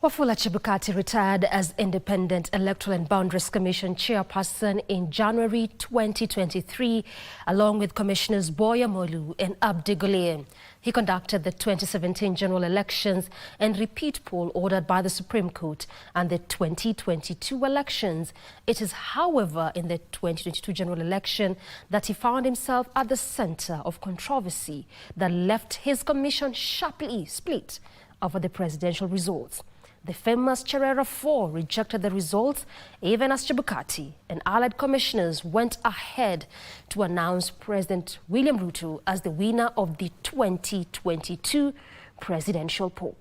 Wafula Chebukati retired as Independent Electoral and Boundaries Commission Chairperson in January 2023, along with Commissioners Boya Molu and Abdi Guliye. He conducted the 2017 general elections and repeat poll ordered by the Supreme Court and the 2022 elections. It is, however, in the 2022 general election that he found himself at the center of controversy that left his commission sharply split over the presidential results. The famous Cherera 4 rejected the results, even as Chebukati and allied commissioners went ahead to announce President William Ruto as the winner of the 2022 presidential poll.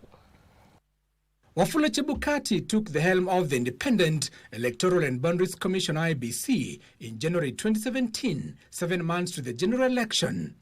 Wafula Chebukati took the helm of the Independent Electoral and Boundaries Commission IEBC in January 2017, 7 months to the general election.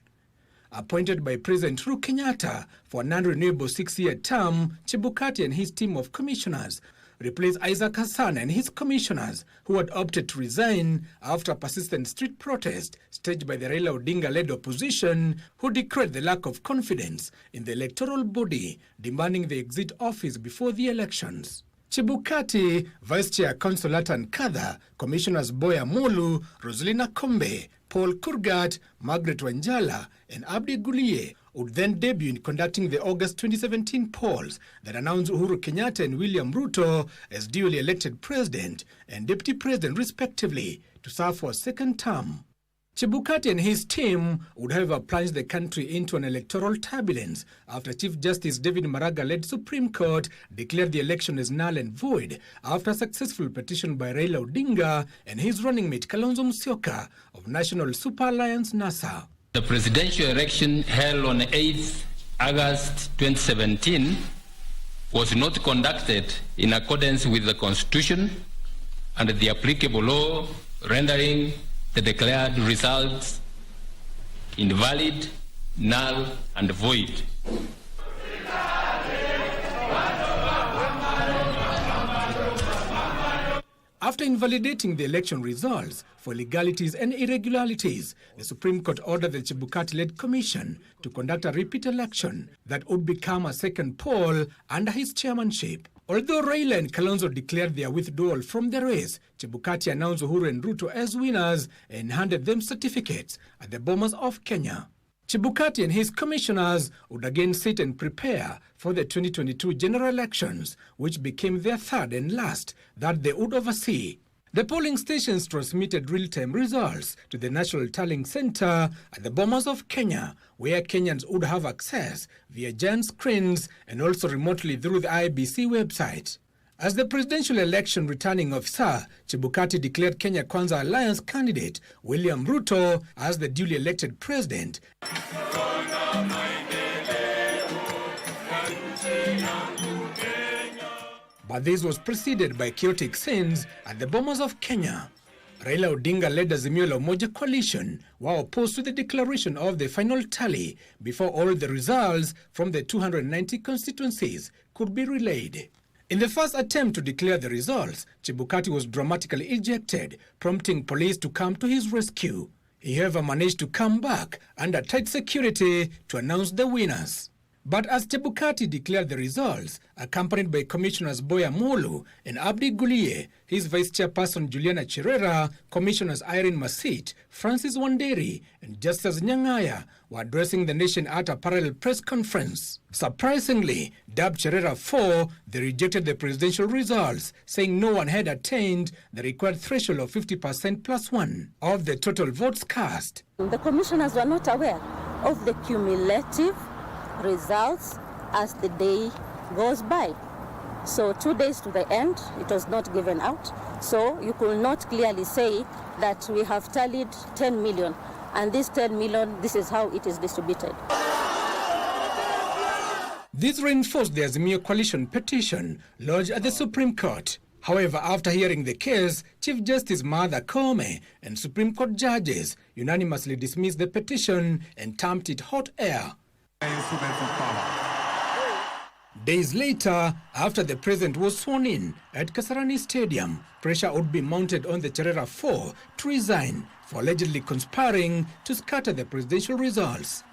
Appointed by President Uhuru Kenyatta for a non-renewable 6-year term, Chebukati and his team of commissioners replaced Isaac Hassan and his commissioners, who had opted to resign after a persistent street protest staged by the Raila Odinga-led opposition, who declared the lack of confidence in the electoral body, demanding they exit office before the elections. Chebukati, Vice Chair Consolata and Kada, Commissioners Boya Molu, Rosalina Kombe, Paul Kurgat, Margaret Wanjala, and Abdi Guliye would then debut in conducting the August 2017 polls that announced Uhuru Kenyatta and William Ruto as duly elected president and deputy president respectively to serve for a second term. Chebukati and his team would however plunge the country into an electoral turbulence after Chief Justice David Maraga-led Supreme Court declared the election as null and void after a successful petition by Raila Odinga and his running mate Kalonzo Musyoka of National Super Alliance NASA. The presidential election held on 8th August 2017 was not conducted in accordance with the Constitution and the applicable law, rendering the declared results invalid, null, and void. After invalidating the election results for legalities and irregularities, the Supreme Court ordered the Chebukati-led commission to conduct a repeat election that would become a second poll under his chairmanship. Although Raila and Kalonzo declared their withdrawal from the race, Chebukati announced Uhuru and Ruto as winners and handed them certificates at the Bomas of Kenya. Chebukati and his commissioners would again sit and prepare for the 2022 general elections, which became their third and last that they would oversee. The polling stations transmitted real-time results to the National Tallying Center at the Bomas of Kenya, where Kenyans would have access via giant screens and also remotely through the IEBC website. As the presidential election returning officer, Chebukati declared Kenya Kwanza Alliance candidate William Ruto as the duly elected president. But this was preceded by chaotic scenes at the Bomas of Kenya. Raila Odinga led the Azimio la Umoja coalition were opposed to the declaration of the final tally before all the results from the 290 constituencies could be relayed. In the first attempt to declare the results, Chebukati was dramatically ejected, prompting police to come to his rescue. He, however, managed to come back under tight security to announce the winners. But as Chebukati declared the results, accompanied by Commissioners Boya Molu and Abdi Guliye, his Vice Chairperson Juliana Cherera, Commissioners Irene Masit, Francis Wanderi, and Justice Nyang'aya were addressing the nation at a parallel press conference. Surprisingly, dubbed Cherera 4, they rejected the presidential results, saying no one had attained the required threshold of 50% plus 1 of the total votes cast. The commissioners were not aware of the cumulative results as the day goes by. So 2 days to the end, it was not given out. So you could not clearly say that we have tallied 10 million, and this 10 million, this is how it is distributed. This reinforced the Azimio coalition petition lodged at the Supreme Court. However, after hearing the case, Chief Justice Martha Koome and Supreme Court judges unanimously dismissed the petition and termed it hot air. Days later, after the president was sworn in at Kasarani Stadium, pressure would be mounted on the Cherera 4 to resign for allegedly conspiring to scatter the presidential results.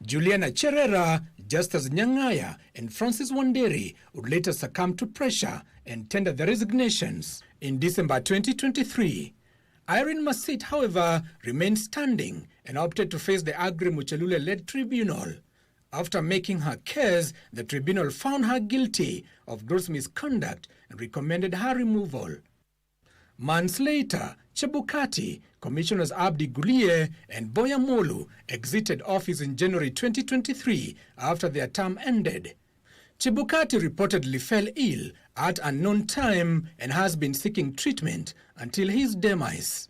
Juliana Cherera, Justus Nyangaya, and Francis Wanderi would later succumb to pressure and tender their resignations. In December 2023, Irene Masit, however, remained standing and opted to face the Agri Muchelule-led tribunal. After making her case, the tribunal found her guilty of gross misconduct and recommended her removal. Months later, Chebukati, Commissioners Abdi Gulie and Boya Molu exited office in January 2023 after their term ended. Chebukati reportedly fell ill at unknown time and has been seeking treatment until his demise.